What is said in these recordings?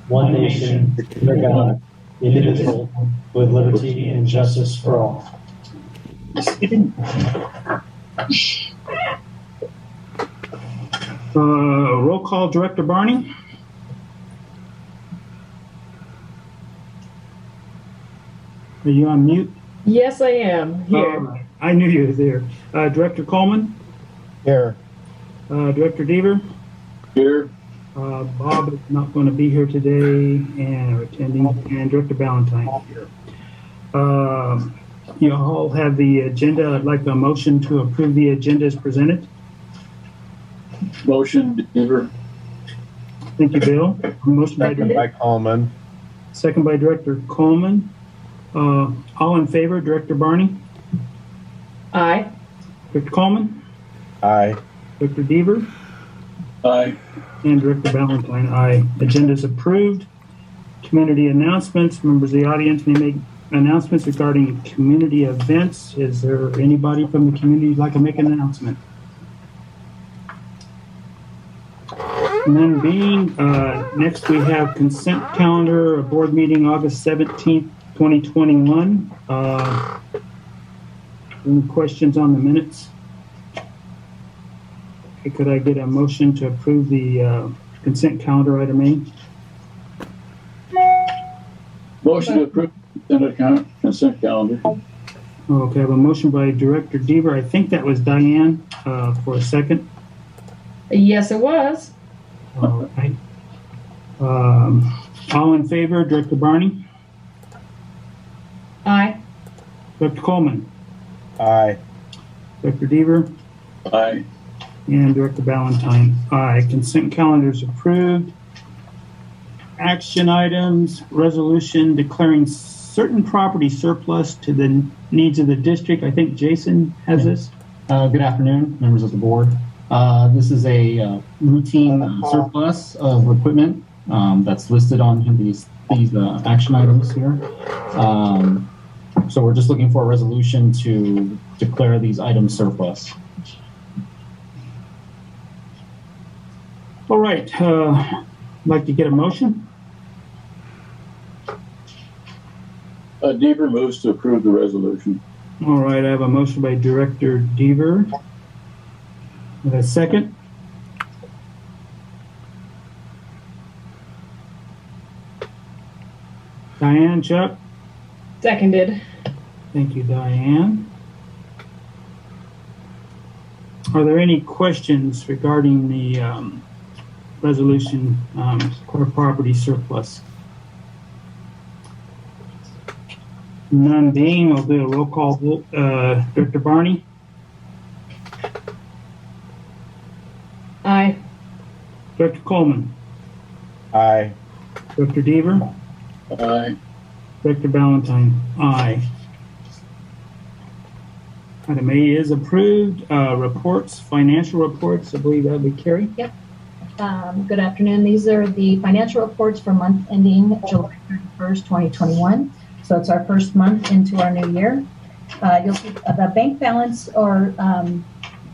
one nation, under God, indivisible, with liberty and justice for all. Roll call, Director Barney. Are you on mute? Yes, I am here. I knew you were there. Director Coleman? Here. Director Deaver? Here. Bob is not going to be here today and attending, and Director Ballantyne here. You all have the agenda. I'd like a motion to approve the agenda as presented. Motion, Deaver. Thank you, Bill. Motion By Coleman. Second by Director Coleman. All in favor, Director Barney? Aye. Director Coleman? Aye. Director Deaver? Aye. And Director Ballantyne, aye. Agenda is approved. Community announcements. Members of the audience may make announcements regarding community events. Is there anybody from the community who'd like to make an announcement? None being, next we have consent calendar, a board meeting August 17th, 2021. Any questions on the minutes? Okay, could I get a motion to approve the consent calendar item A? Motion to approve consent calendar. Okay, I have a motion by Director Deaver. I think that was Diane for a second. Yes, it was. All right. All in favor, Director Barney? Aye. Director Coleman? Aye. Director Deaver? Aye. And Director Ballantyne, aye. Consent calendar is approved. Action items, resolution declaring certain property surplus to the needs of the district. I think Jason has this. Good afternoon, members of the board. This is a routine surplus of equipment that's listed on these action items here. So we're just looking for a resolution to declare these items surplus. All right, I'd like to get a motion. Deaver moves to approve the resolution. All right, I have a motion by Director Deaver. A second. Diane, Chuck? Seconded. Thank you, Diane. Are there any questions regarding the resolution core property surplus? None being, we'll do a roll call vote. Director Barney? Aye. Director Coleman? Aye. Director Deaver? Aye. Director Ballantyne? Aye. Item A is approved. Reports, financial reports, I believe that would be Carrie. Yep. Good afternoon. These are the financial reports for month ending July 31st, 2021. So it's our first month into our new year. You'll see the bank balance, or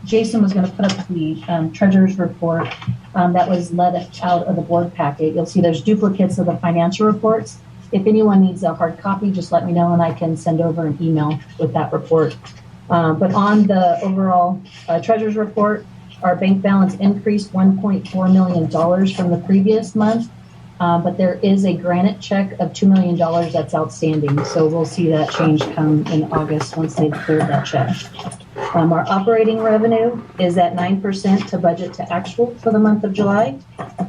Jason was going to put up the treasurer's report that was left out of the board packet. You'll see there's duplicates of the financial reports. If anyone needs a hard copy, just let me know and I can send over an email with that report. But on the overall treasurer's report, our bank balance increased $1.4 million from the previous month, but there is a granite check of $2 million that's outstanding. So we'll see that change come in August once they've cleared that check. Our operating revenue is at 9% to budget to actual for the month of July,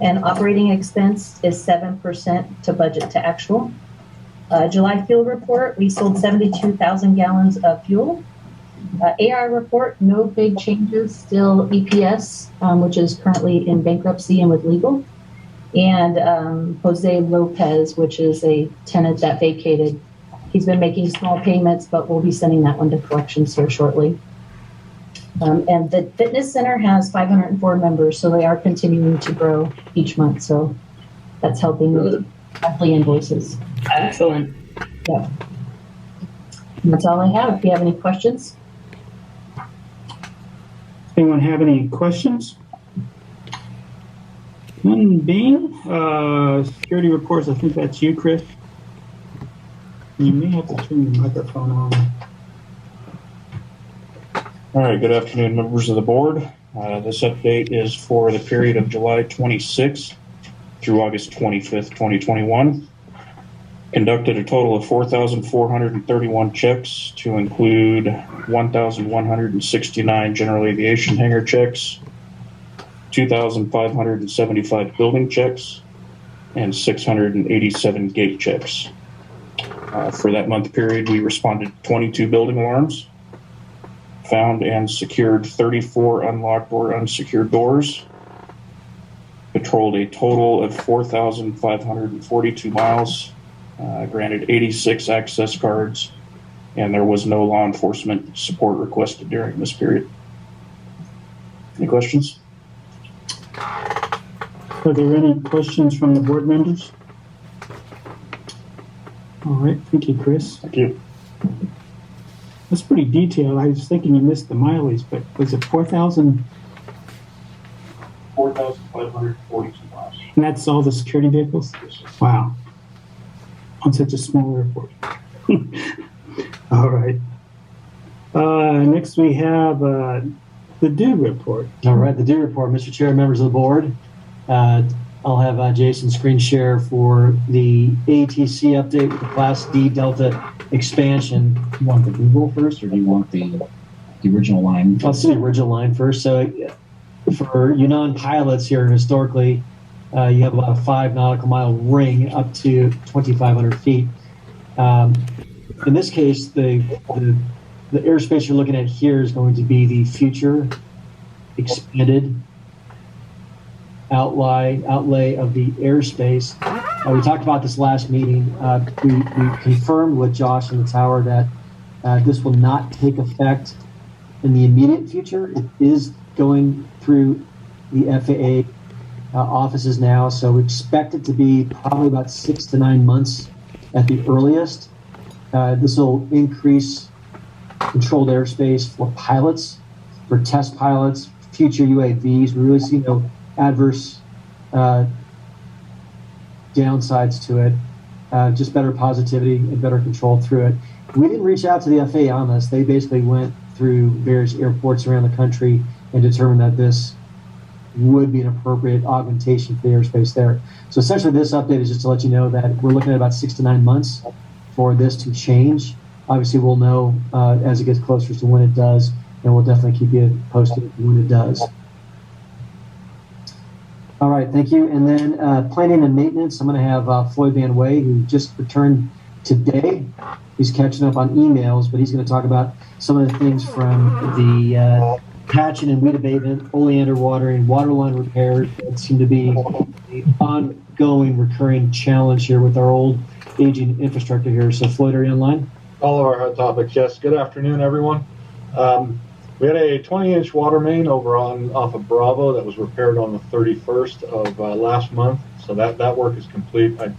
and operating expense is 7% to budget to actual. July fuel report, we sold 72,000 gallons of fuel. AR report, no big changes, still EPS, which is currently in bankruptcy and with legal. And Jose Lopez, which is a tenant that vacated. He's been making small payments, but we'll be sending that one to collections here shortly. And the fitness center has 504 members, so they are continuing to grow each month. So that's helping with monthly invoices. Excellent. Yeah. And that's all I have. If you have any questions. Anyone have any questions? None being, security reports, I think that's you, Chris. You may have to turn your microphone on. All right, good afternoon, members of the board. This update is for the period of July 26th through August 25th, 2021. Conducted a total of 4,431 checks to include 1,169 general aviation hangar checks, 2,575 building checks, and 687 gate checks. For that month period, we responded to 22 building alarms, found and secured 34 unlocked or unsecured doors, patrolled a total of 4,542 miles, granted 86 access cards, and there was no law enforcement support requested during this period. Any questions? Are there any questions from the board members? All right, thank you, Chris. Thank you. That's pretty detailed. I was thinking you missed the mileage, but was it 4,000? 4,542 miles. And that's all the security vehicles? Wow. On such a small airport. All right. Next we have the due report. All right, the due report, Mr. Chair, members of the board. I'll have Jason screen share for the ATC update with the Class D Delta expansion. Do you want the Google first, or do you want the original line? Let's do the original line first. So for you non-pilots here, historically, you have about a 5 nautical mile ring up to 2,500 feet. In this case, the airspace you're looking at here is going to be the future expanded outlay of the airspace. We talked about this last meeting. We confirmed with Josh in the tower that this will not take effect in the immediate future. It is going through the FAA offices now, so we expect it to be probably about 6 to 9 months at the earliest. This will increase controlled airspace for pilots, for test pilots, future UAVs. We really see no adverse downsides to it, just better positivity and better control through it. We didn't reach out to the FAA on this. They basically went through various airports around the country and determined that this would be an appropriate augmentation for the airspace there. So essentially this update is just to let you know that we're looking at about 6 to 9 months for this to change. Obviously we'll know as it gets closer to when it does, and we'll definitely keep you posted when it does. All right, thank you. And then planning and maintenance, I'm going to have Floyd Van Way, who just returned today. He's catching up on emails, but he's going to talk about some of the things from the patching and weed abatement, oleander watering, waterline repairs that seem to be the ongoing recurring challenge here with our old aging infrastructure here. So Floyd, are you online? All of our hot topics, yes. Good afternoon, everyone. We had a 20-inch water main over off of Bravo that was repaired on the 31st of last month. So that work is complete. I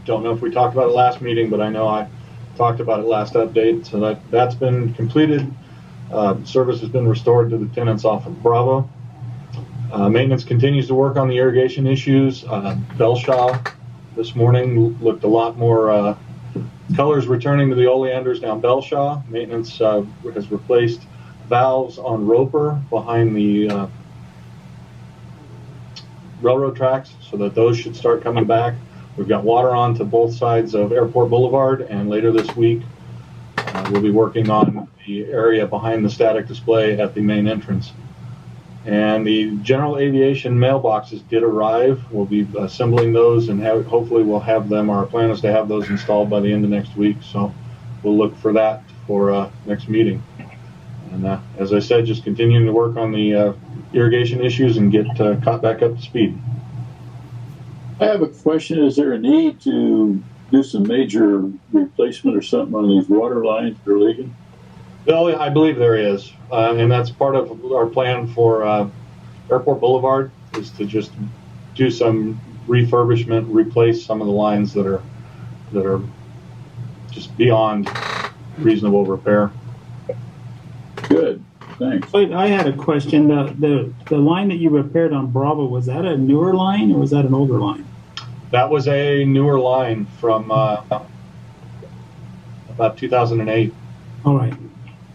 don't know if we talked about it last meeting, but I know I talked about it last update. So that's been completed. Service has been restored to the tenants off of Bravo. Maintenance continues to work on the irrigation issues. Belshaw this morning looked a lot more colors returning to the oleanders down Belshaw. Maintenance has replaced valves on Roper behind the railroad tracks so that those should start coming back. We've got water on to both sides of Airport Boulevard, and later this week we'll be working on the area behind the static display at the main entrance. And the general aviation mailboxes did arrive. We'll be assembling those, and hopefully we'll have them. Our plan is to have those installed by the end of next week, so we'll look for that for next meeting. And as I said, just continuing to work on the irrigation issues and get caught back up to speed. I have a question. Is there a need to do some major replacement or something on these water lines that are leaking? Well, I believe there is, and that's part of our plan for Airport Boulevard, is to just do some refurbishment, replace some of the lines that are just beyond reasonable repair. Good. Thanks. Wait, I had a question. The line that you repaired on Bravo, was that a newer line or was that an older line? That was a newer line from about 2008. All right.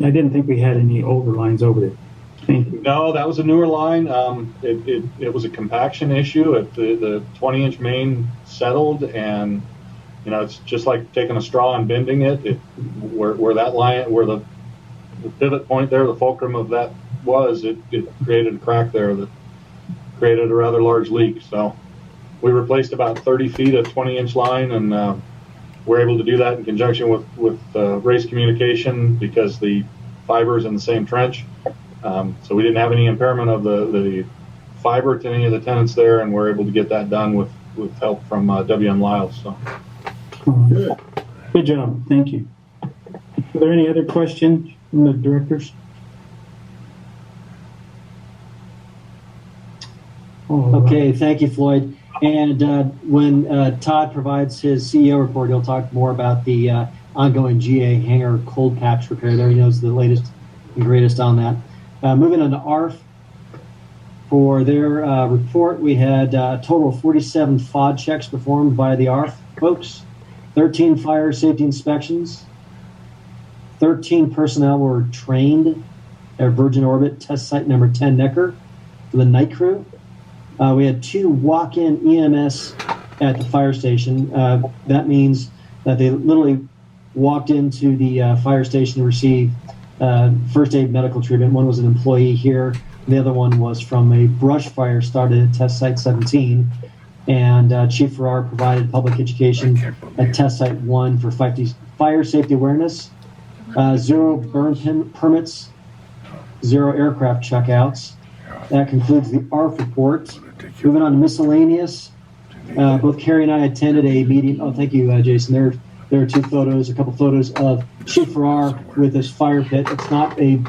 I didn't think we had any older lines over there. Thank you. No, that was a newer line. It was a compaction issue. The 20-inch main settled, and it's just like taking a straw and bending it. Where that line, where the pivot point there, the fulcrum of that was, it created a crack there that created a rather large leak. So we replaced about 30 feet of 20-inch line, and we're able to do that in conjunction with race communication because the fiber is in the same trench. So we didn't have any impairment of the fiber to any of the tenants there, and we're able to get that done with help from WM Lyles. So Good job. Thank you. Are there any other questions from the directors? Okay, thank you, Floyd. And when Todd provides his CEO report, he'll talk more about the ongoing GA hangar cold patch repair there. He knows the latest and greatest on that. Moving on to ARF. For their report, we had a total of 47 FOD checks performed by the ARF folks, 13 fire safety inspections, 13 personnel were trained at Virgin Orbit test site number 10 Necker for the night crew. We had 2 walk-in EMS at the fire station. That means that they literally walked into the fire station to receive first aid medical treatment. One was an employee here. The other one was from a brush fire started at test site 17. And Chief Farrar provided public education at test site 1 for fire safety awareness, 0 burn permits, 0 aircraft checkouts. That concludes the ARF report. Moving on to miscellaneous. Both Carrie and I attended a meeting. Oh, thank you, Jason. There are 2 photos, a couple photos of Chief Farrar with this fire pit. It's not a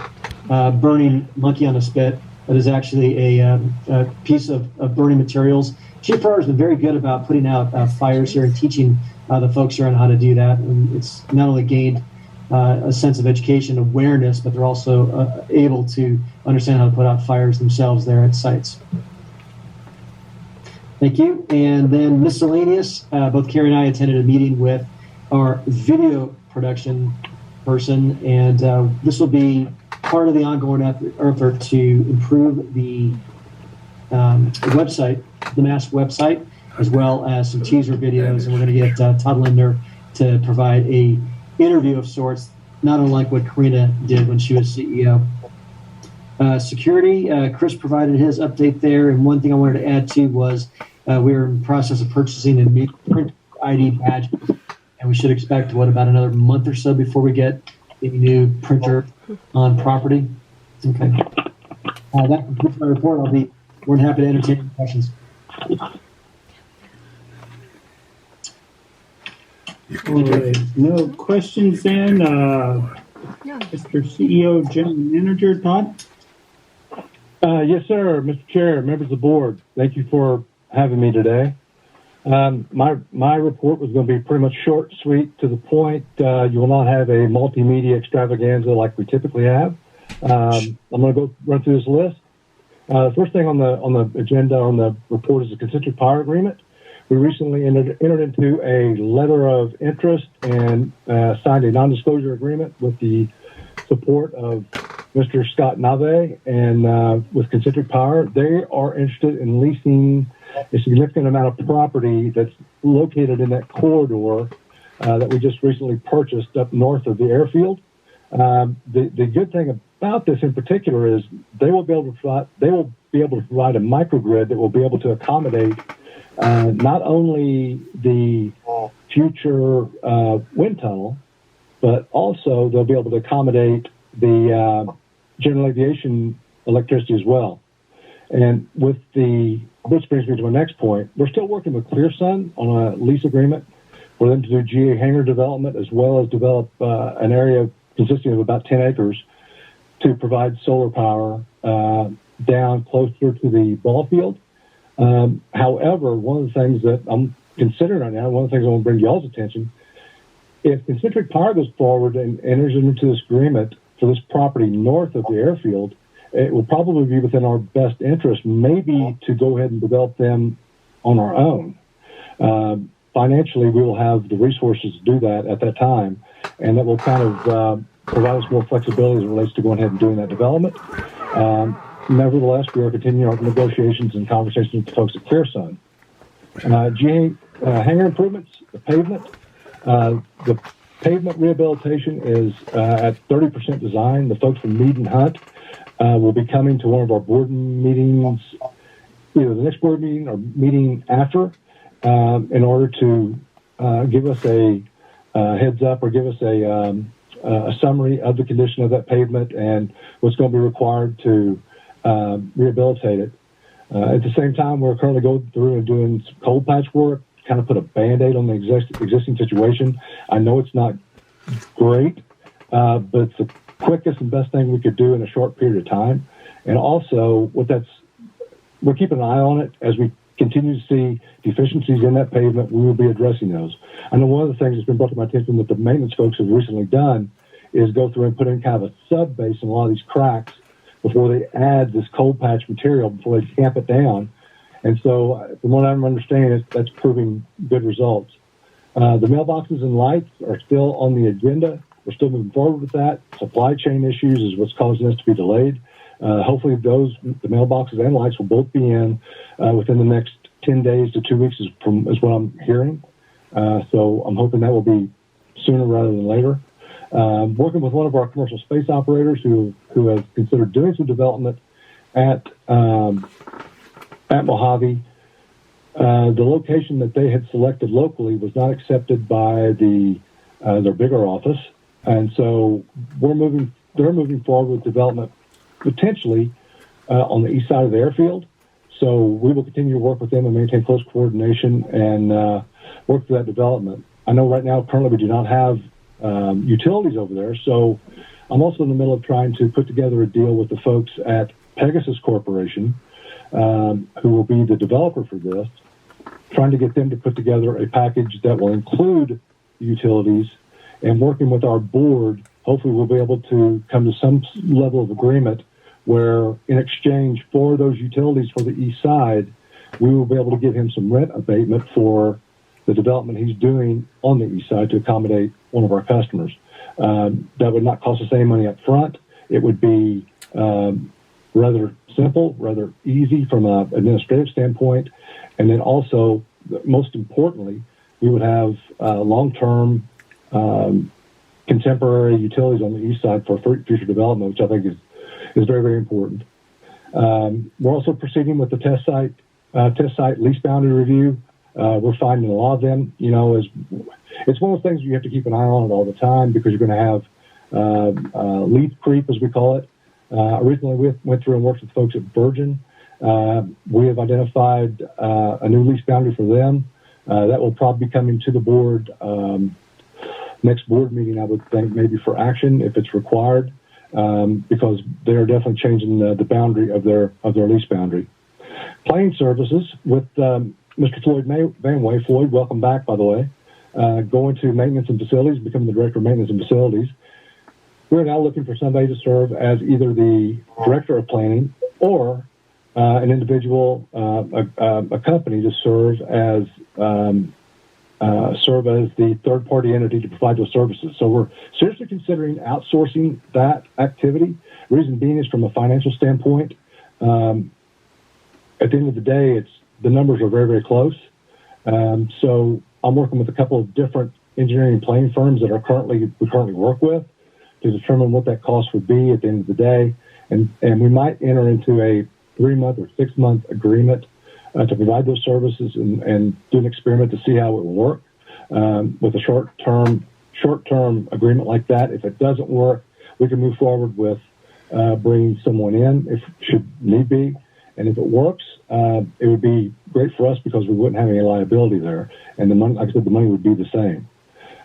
burning monkey on a spit. It is actually a piece of burning materials. Chief Farrar has been very good about putting out fires here and teaching the folks here on how to do that. And it's not only gained a sense of education, awareness, but they're also able to understand how to put out fires themselves there at sites. Thank you. And then miscellaneous, both Carrie and I attended a meeting with our video production person, and this will be part of the ongoing effort to improve the website, the MAST website, as well as some teaser videos. And we're going to get Todd Linder to provide a interview of sorts, not unlike what Karina did when she was CEO. Security, Chris provided his update there, and one thing I wanted to add to was we were in the process of purchasing a new print ID badge, and we should expect about another month or so before we get a new printer on property. Okay. That completes my report. I'll be more than happy to entertain any questions. All right. No questions then. Mr. CEO, General Manager, Todd? Yes, sir. Mr. Chair, members of the board, thank you for having me today. My report was going to be pretty much short, sweet, to the point. You will not have a multimedia extravaganza like we typically have. I'm going to go run through this list. The first thing on the agenda on the report is the Concentric Power Agreement. We recently entered into a letter of interest and signed a non-disclosure agreement with the support of Mr. Scott Nave and with Concentric Power. They are interested in leasing a significant amount of property that's located in that corridor that we just recently purchased up north of the airfield. The good thing about this in particular is they will be able to provide a microgrid that will be able to accommodate not only the future wind tunnel, but also they'll be able to accommodate the general aviation electricity as well. And which brings me to my next point. We're still working with ClearSun on a lease agreement for them to do GA hangar development as well as develop an area consisting of about 10 acres to provide solar power down closer to the ball field. However, one of the things that I'm considering right now, one of the things I want to bring to y'all's attention, if Concentric Power goes forward and enters into this agreement for this property north of the airfield, it will probably be within our best interest maybe to go ahead and develop them on our own. Financially, we will have the resources to do that at that time, and that will kind of provide us more flexibility as it relates to going ahead and doing that development. Nevertheless, we are continuing our negotiations and conversations with the folks at ClearSun. Hangar improvements, the pavement. The pavement rehabilitation is at 30% design. The folks from Mead and Hunt will be coming to one of our board meetings, either the next board meeting or meeting after, in order to give us a heads up or give us a summary of the condition of that pavement and what's going to be required to rehabilitate it. At the same time, we're currently going through and doing some cold patch work, kind of put a Band-Aid on the existing situation. I know it's not great, but it's the quickest and best thing we could do in a short period of time. And also, we're keeping an eye on it as we continue to see deficiencies in that pavement. We will be addressing those. I know one of the things that's been brought to my attention that the maintenance folks have recently done is go through and put in kind of a sub base in a lot of these cracks before they add this cold patch material, before they tamp it down. And so, from what I'm understanding, that's proving good results. The mailboxes and lights are still on the agenda. We're still moving forward with that. Supply chain issues is what's causing us to be delayed. Hopefully, the mailboxes and lights will both be in within the next 10 days to 2 weeks, is what I'm hearing. So I'm hoping that will be sooner rather than later. Working with one of our commercial space operators who has considered doing some development at Mojave. The location that they had selected locally was not accepted by their bigger office, and so they're moving forward with development potentially on the east side of the airfield. So we will continue to work with them and maintain close coordination and work through that development. I know right now, currently, we do not have utilities over there, so I'm also in the middle of trying to put together a deal with the folks at Pegasus Corporation, who will be the developer for this, trying to get them to put together a package that will include utilities, and working with our board, hopefully we'll be able to come to some level of agreement where in exchange for those utilities for the east side, we will be able to give him some rent abatement for the development he's doing on the east side to accommodate one of our customers. That would not cost us any money up front. It would be rather simple, rather easy from an administrative standpoint. And then also, most importantly, we would have long-term contemporary utilities on the east side for future development, which I think is very, very important. We're also proceeding with the test site lease boundary review. We're finding a lot of them, it's one of those things you have to keep an eye on it all the time because you're going to have leaf creep, as we call it. Originally, we went through and worked with folks at Virgin. We have identified a new lease boundary for them. That will probably be coming to the board next board meeting, I would think, maybe for action if it's required, because they're definitely changing the boundary of their lease boundary. Plane services with Mr. Floyd Vanway. Floyd, welcome back, by the way. Going to maintenance and facilities, becoming the director of maintenance and facilities. We're now looking for somebody to serve as either the director of planning or an individual, a company to serve as the third-party entity to provide those services. So we're seriously considering outsourcing that activity. Reason being is from a financial standpoint. At the end of the day, the numbers are very, very close. So I'm working with a couple of different engineering and planning firms that we currently work with to determine what that cost would be at the end of the day. And we might enter into a 3-month or 6-month agreement to provide those services and do an experiment to see how it will work. With a short-term agreement like that, if it doesn't work, we can move forward with bringing someone in if should need be. And if it works, it would be great for us because we wouldn't have any liability there. And the money, like I said, the money would be the same.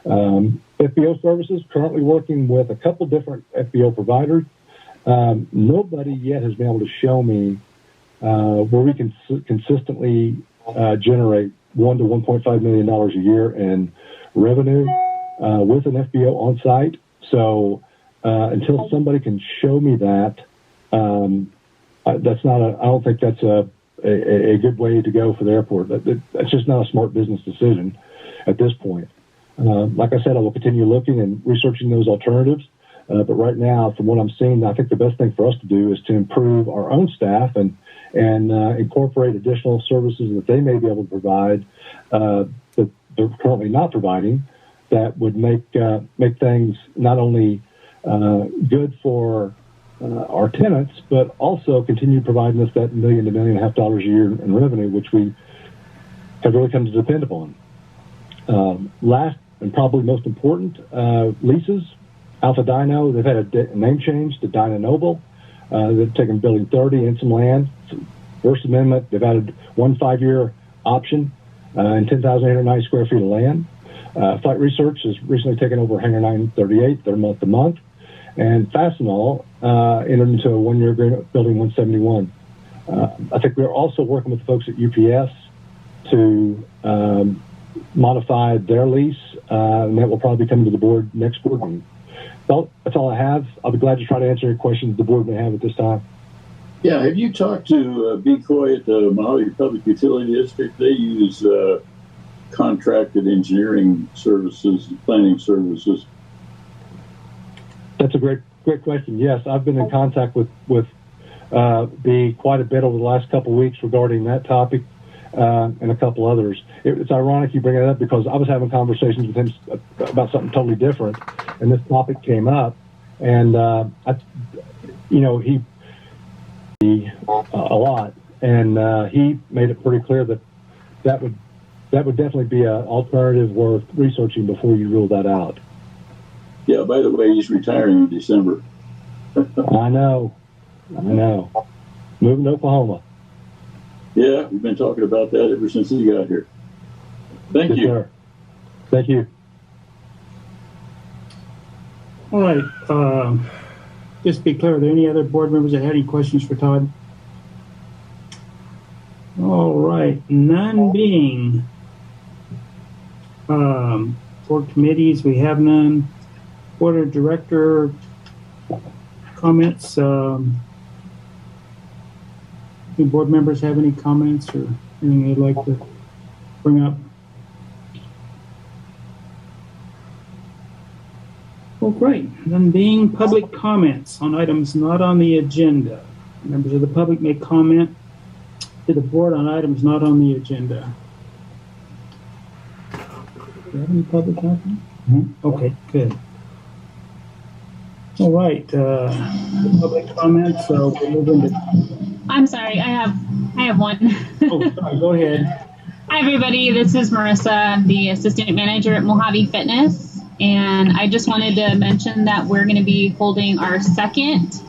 FBO services, currently working with a couple different FBO providers. Nobody yet has been able to show me where we can consistently generate $1 to $1.5 million a year in revenue with an FBO on site. So until somebody can show me that, that's not I don't think that's a good way to go for the airport. That's just not a smart business decision at this point. Like I said, I will continue looking and researching those alternatives. But right now, from what I'm seeing, I think the best thing for us to do is to improve our own staff and incorporate additional services that they may be able to provide that they're currently not providing, that would make things not only good for our tenants, but also continue providing us that $1 million to $1.5 million a year in revenue, which we have really come to depend upon. Last and probably most important, leases. Alpha Dino, they've had a name change to Dyna Noble. They've taken Building 30 and some land. First Amendment, they've added 1 5-year option and 10,890 square feet of land. Flight Research has recently taken over Hangar 938. They're month to month. And Fastenal entered into a 1-year agreement Building 171. I think we're also working with the folks at UPS to modify their lease, and that will probably come to the board next board meeting. Well, that's all I have. I'll be glad to try to answer any questions the board may have at this time. Yeah, have you talked to BCOY at the Mojave Public Utility District? They use contracted engineering services, planning services. That's a great question. Yes, I've been in contact with B quite a bit over the last couple of weeks regarding that topic and a couple others. It's ironic you bring it up because I was having conversations with him about something totally different, and this topic came up, and he a lot, and he made it pretty clear that would definitely be an alternative worth researching before you rule that out. Yeah, by the way, he's retiring in December. I know. Moving to Oklahoma. Yeah, we've been talking about that ever since he got here. Thank you. Sir. Thank you. All right. Just to be clear, are there any other board members that had any questions for Todd? All right. None being. Board committees, we have none. Board of Director comments. Do board members have any comments or anything they'd like to bring up? Well, great. Then being public comments on items not on the agenda. Members of the public may comment to the board on items not on the agenda. Do you have any public comment? Mm-hmm. Okay, good. All right. Public comments. So we'll move into. I'm sorry, I have one. Oh, sorry, go ahead. Hi, everybody. This is Marissa. I'm the assistant manager at Mojave Fitness. And I just wanted to mention that we're going to be holding our second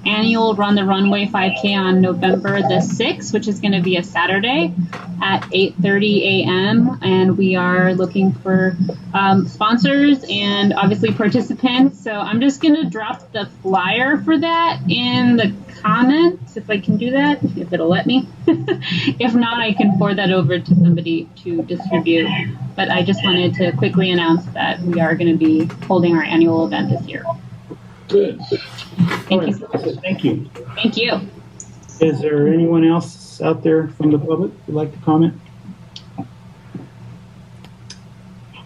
annual Run the Runway 5K on November the 6th, which is going to be a Saturday at 8:30 a.m. And we are looking for sponsors and obviously participants. So I'm just going to drop the flyer for that in the comments, if I can do that, if it'll let me. If not, I can forward that over to somebody to distribute. But I just wanted to quickly announce that we are going to be holding our annual event this year. Good. Thank you. Thank you. Thank you. Is there anyone else out there from the public who'd like to comment?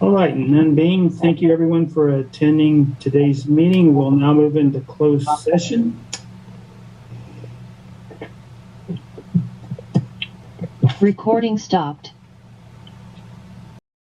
All right, and then being, thank you everyone for attending today's meeting. We'll now move into closed session. Recording stopped.